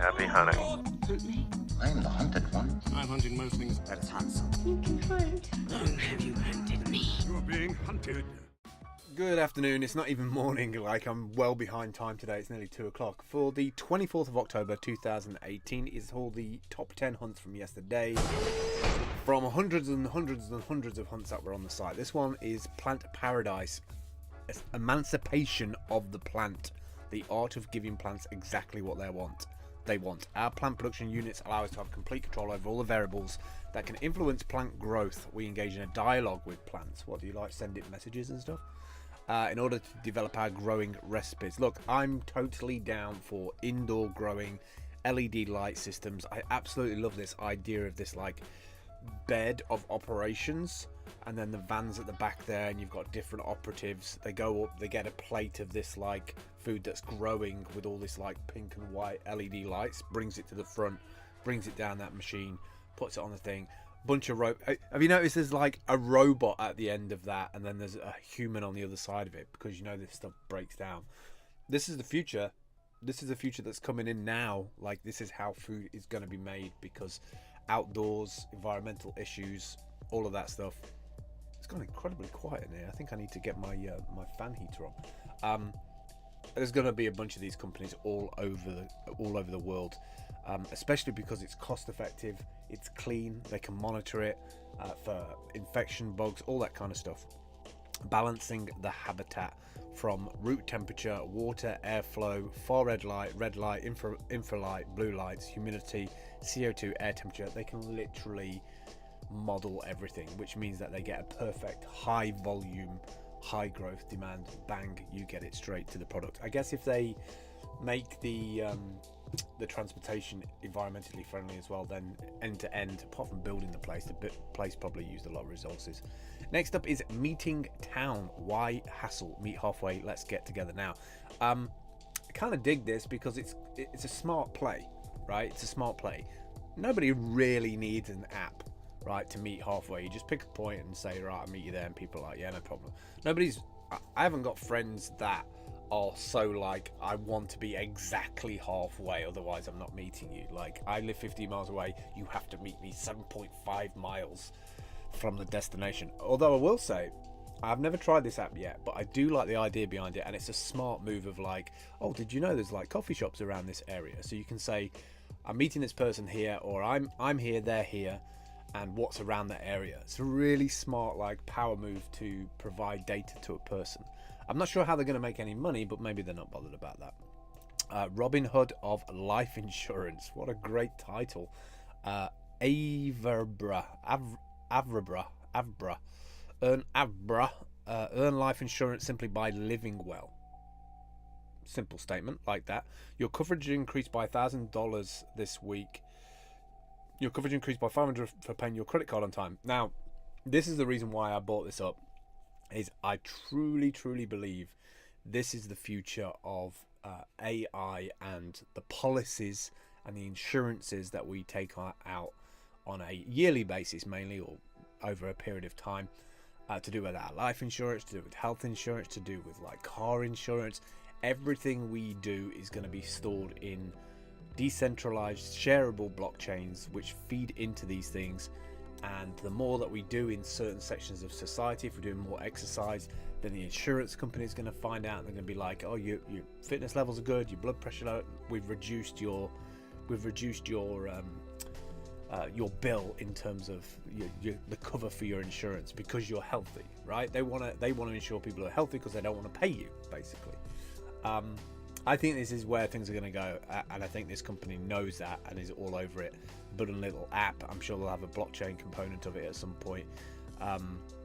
Happy hunting. Hunt me. I am the hunted one. I'm hunting most things. Let us hunt something. You can hunt. Long have you hunted me? You're being hunted. Good afternoon. It's not even morning, like I'm well behind time today. It's nearly 2 o'clock. For the 24th of October 2018 is all the top 10 hunts from yesterday. From hundreds and hundreds and hundreds of hunts that were on the site. This one is Plant Paradise. Emancipation of the plant. The art of giving plants exactly what they want. Our plant production units allow us to have complete control over all the variables that can influence plant growth. We engage in a dialogue with plants. What do you like? Send it messages and stuff? In order to develop our growing recipes. Look, I'm totally down for indoor growing LED light systems. I absolutely love this idea of this like bed of operations, and then the vans at the back there, and you've got different operatives. They go up, they get a plate of this like food that's growing with all this like pink and white LED lights, brings it to the front, brings it down that machine, puts it on the thing. Bunch of rope. Have you noticed there's like a robot at the end of that, and then there's a human on the other side of it, because you know this stuff breaks down. This is the future. This is the future that's coming in now. Like, this is how food is going to be made, because outdoors, environmental issues, all of that stuff. It's gone incredibly quiet in here. I think I need to get my my fan heater on. There's going to be a bunch of these companies all over the world, especially because it's cost effective, it's clean, they can monitor it for infection, bugs, all that kind of stuff. Balancing the habitat from root temperature, water, airflow, far red light, infralight, blue lights, humidity, CO2, air temperature. They can literally model everything, which means that they get a perfect high volume, high growth demand. Bang, you get it straight to the product. I guess if they make the transportation environmentally friendly as well, then end to end, apart from building the place probably used a lot of resources. Next up is Meeting Town. Why hassle? Meet halfway. Let's get together now. I kind of dig this because it's a smart play, right? It's a smart play. Nobody really needs an app, right, to meet halfway. You just pick a point and say, right, I'll meet you there, and people are like, yeah, no problem. I haven't got friends that are so like, I want to be exactly halfway, otherwise I'm not meeting you. Like, I live 50 miles away, you have to meet me 7.5 miles from the destination. Although I will say, I've never tried this app yet, but I do like the idea behind it, and it's a smart move of like, oh, did you know there's like coffee shops around this area? So you can say, I'm meeting this person here, or I'm here, they're here, and what's around that area. It's a really smart like power move to provide data to a person. I'm not sure how they're going to make any money, but maybe they're not bothered about that. Robin Hood of life insurance. What a great title. Avra. Earn life insurance simply by living well. Simple statement like that. Your coverage increased by $1,000 this week. Your coverage increased by $500 for paying your credit card on time. Now, this is the reason why I brought this up. Is I truly believe this is the future of AI and the policies and the insurances that we take out on a yearly basis, mainly, or over a period of time, to do with our life insurance, to do with health insurance, to do with like car insurance. Everything we do is going to be stored in decentralized, shareable blockchains which feed into these things. And the more that we do in certain sections of society, if we're doing more exercise, then the insurance company is going to find out, and they're going to be like, oh, your fitness levels are good, your blood pressure low, we've reduced your bill in terms of the cover for your insurance because you're healthy, right? They want to ensure people are healthy because they don't want to pay you, basically. I think this is where things are going to go, and I think this company knows that and is all over it. Build a little app. I'm sure they'll have a blockchain component of it at some point.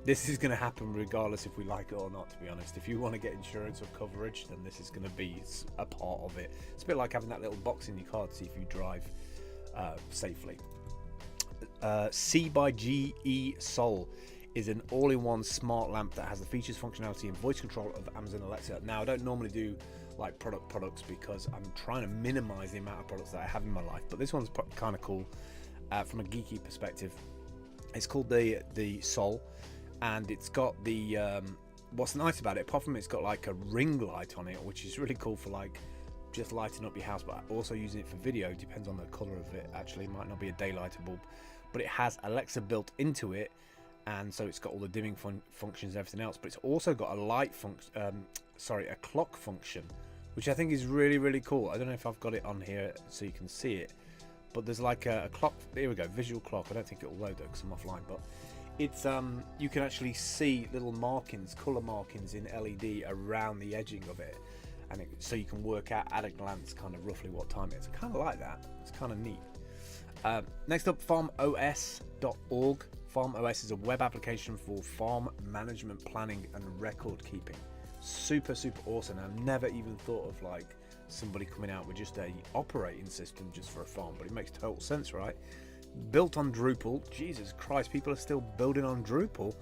This is going to happen regardless if we like it or not, to be honest. If you want to get insurance or coverage, then this is going to be a part of it. It's a bit like having that little box in your car to see if you drive safely. C by GE Sol is an all-in-one smart lamp that has the features, functionality, and voice control of Amazon Alexa. Now, I don't normally do like products because I'm trying to minimize the amount of products that I have in my life, but this one's kind of cool from a geeky perspective. It's called the Sol, and it's got the what's nice about it, apart from it's got like a ring light on it, which is really cool for like just lighting up your house, but also using it for video. Depends on the color of it. Actually, it might not be a daylighter bulb, but it has Alexa built into it, and so it's got all the dimming functions and everything else. But it's also got a light function, a clock function, which I think is really, really cool. I don't know if I've got it on here so you can see it, but there's like a clock. Here we go, visual clock. I don't think it will load though because I'm offline, but it's you can actually see little markings, color markings in LED around the edging of it, and so you can work out at a glance kind of roughly what time it is. I kind of like that. It's kind of neat. Next up, farmos.org. FarmOS is a web application for farm management planning and record keeping. Super awesome. I've never even thought of like somebody coming out with just a operating system just for a farm, but it makes total sense, right? Built on Drupal. Jesus Christ, people are still building on Drupal,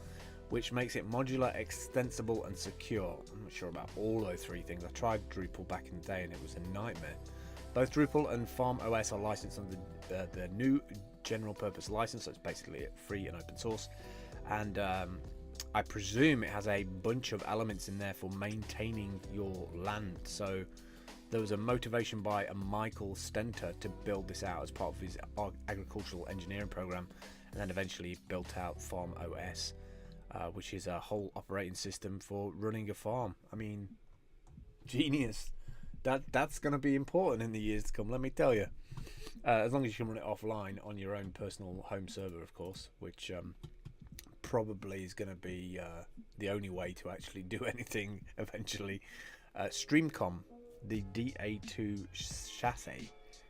which makes it modular, extensible and secure. I'm not sure about all those three things. I tried Drupal back in the day and it was a nightmare. Both Drupal and FarmOS are licensed under the new general purpose license, so it's basically free and open source, and I presume it has a bunch of elements in there for maintaining your land. So there was a motivation by a Michael Stenter to build this out as part of his agricultural engineering program, and then eventually built out FarmOS, which is a whole operating system for running a farm. I mean, genius. That's going to be important in the years to come, let me tell you. As long as you can run it offline on your own personal home server, of course, which probably is going to be the only way to actually do anything eventually. Streamcom, the DA2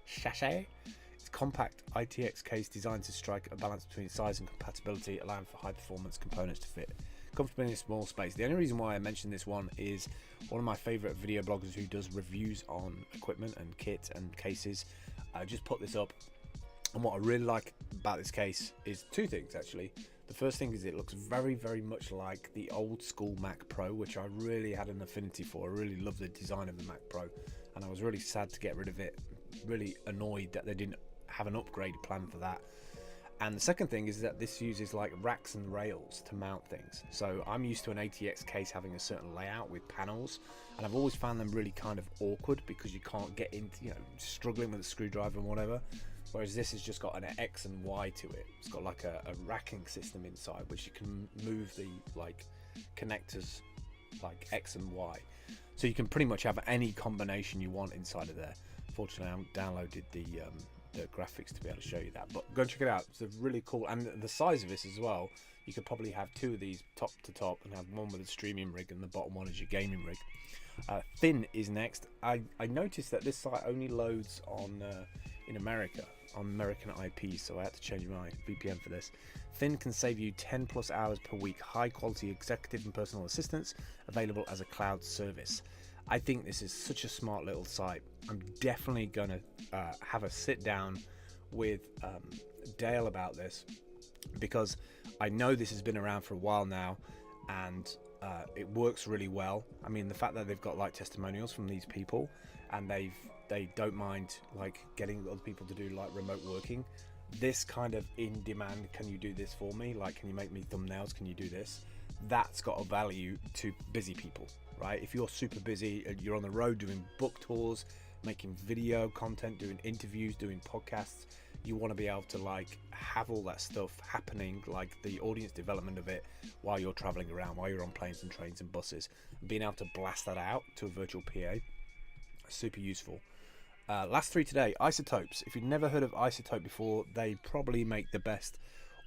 chassis. It's compact ITX case designed to strike a balance between size and compatibility, allowing for high performance components to fit comfortably in a small space. The only reason why I mentioned this one is one of my favorite video bloggers who does reviews on equipment and kit and cases just put this up, and what I really like about this case is two things actually. The first thing is it looks very much like the old school Mac Pro, which I really had an affinity for. I really love the design of the Mac Pro, and I was really sad to get rid of it, really annoyed that they didn't have an upgrade plan for that. And the second thing is that this uses like racks and rails to mount things. So I'm used to an ATX case having a certain layout with panels, and I've always found them really kind of awkward because you can't get into, struggling with a screwdriver and whatever. Whereas this has just got an X and Y to it. It's got like a racking system inside, which you can move the like connectors like X and Y. So you can pretty much have any combination you want inside of there. Fortunately, I haven't downloaded the graphics to be able to show you that, but go and check it out. It's a really cool, and the size of this as well, you could probably have two of these top to top and have one with a streaming rig and the bottom one is your gaming rig. Thin is next. I noticed that this site only loads on in America on American IP, so I had to change my VPN for this. Thin can save you 10+ hours per week. High quality executive and personal assistance available as a cloud service. I think this is such a smart little site. I'm definitely going to have a sit down with Dale about this, because I know this has been around for a while now, and it works really well. I mean, the fact that they've got like testimonials from these people, and they don't mind like getting other people to do like remote working. This kind of in demand, can you do this for me? Like, can you make me thumbnails? Can you do this? That's got a value to busy people, right? If you're super busy and you're on the road doing book tours, making video content, doing interviews, doing podcasts, you want to be able to like have all that stuff happening, like the audience development of it, while you're traveling around, while you're on planes and trains and buses, and being able to blast that out to a virtual PA, super useful. Last three today, Isotopes. If you've never heard of Isotope before, they probably make the best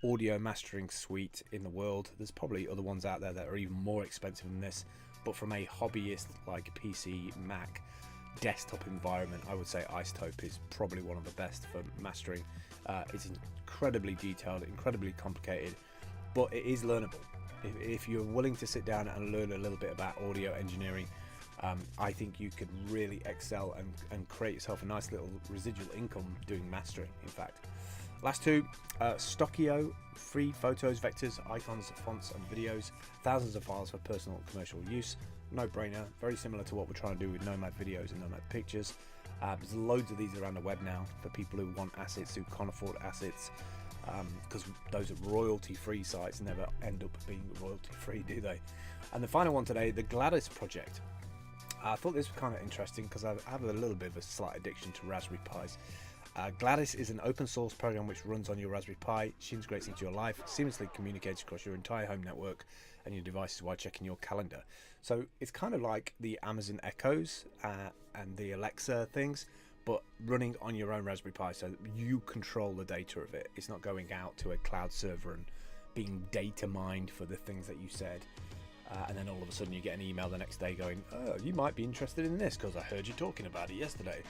audio mastering suite in the world. There's probably other ones out there that are even more expensive than this, but from a hobbyist like PC, Mac, desktop environment, I would say Isotope is probably one of the best for mastering. It's incredibly detailed, incredibly complicated, but it is learnable. If you're willing to sit down and learn a little bit about audio engineering, I think you could really excel and create yourself a nice little residual income doing mastering, in fact. Last two, Stockio, free photos, vectors, icons, fonts and videos, thousands of files for personal and commercial use. No brainer, very similar to what we're trying to do with Nomad videos and Nomad pictures. There's loads of these around the web now for people who want assets, who can't afford assets, because those royalty free sites never end up being royalty free, do they? And the final one today, the Gladys project. I thought this was kind of interesting because I have a little bit of a slight addiction to Raspberry Pis. Gladys is an open source program which runs on your Raspberry Pi. She integrates into your life, seamlessly communicates across your entire home network and your devices while checking your calendar. So it's kind of like the Amazon Echoes and the Alexa things, but running on your own Raspberry Pi, so you control the data of it. It's not going out to a cloud server and being data mined for the things that you said. And then all of a sudden you get an email the next day going, oh, you might be interested in this because I heard you talking about it yesterday.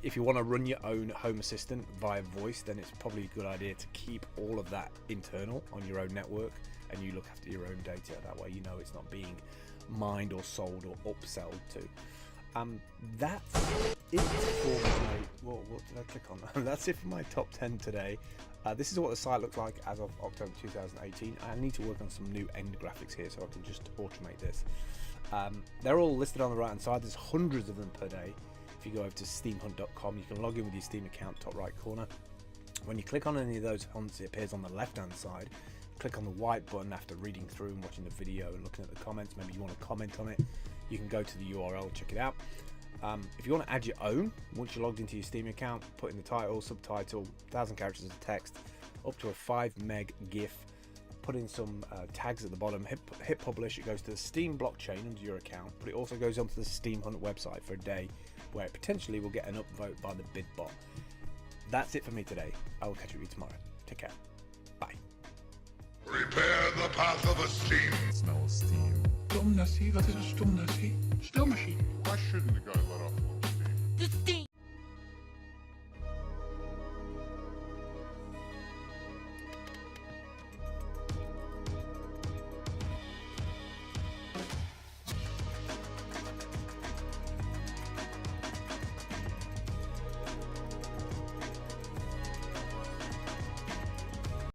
If you want to run your own Home Assistant via voice, then it's probably a good idea to keep all of that internal on your own network and you look after your own data. That way you know it's not being mined or sold or upsold to. That's it for my... What did I click on? That's it for my top 10 today. This is what the site looks like as of October 2018. I need to work on some new end graphics here so I can just automate this. They're all listed on the right hand side. There's hundreds of them per day. If you go over to steamhunt.com, you can log in with your Steam account, top right corner. When you click on any of those hunts, it appears on the left hand side. Click on the white button after reading through and watching the video and looking at the comments. Maybe you want to comment on it. You can go to the URL and check it out. If you want to add your own, once you're logged into your Steam account, put in the title, subtitle, 1,000 characters of text, up to a 5 meg GIF, put in some tags at the bottom, hit publish, it goes to the Steam blockchain under your account, but it also goes onto the Steam Hunt website for a day where it potentially will get an upvote by the bid bot. That's it for me today. I will catch you tomorrow. Take care. Bye. Prepare the path of esteem. Smell of steam. Stomnassie, wat is een stomnassie? Stoommachine. Why shouldn't a guy let off a little steam? The steam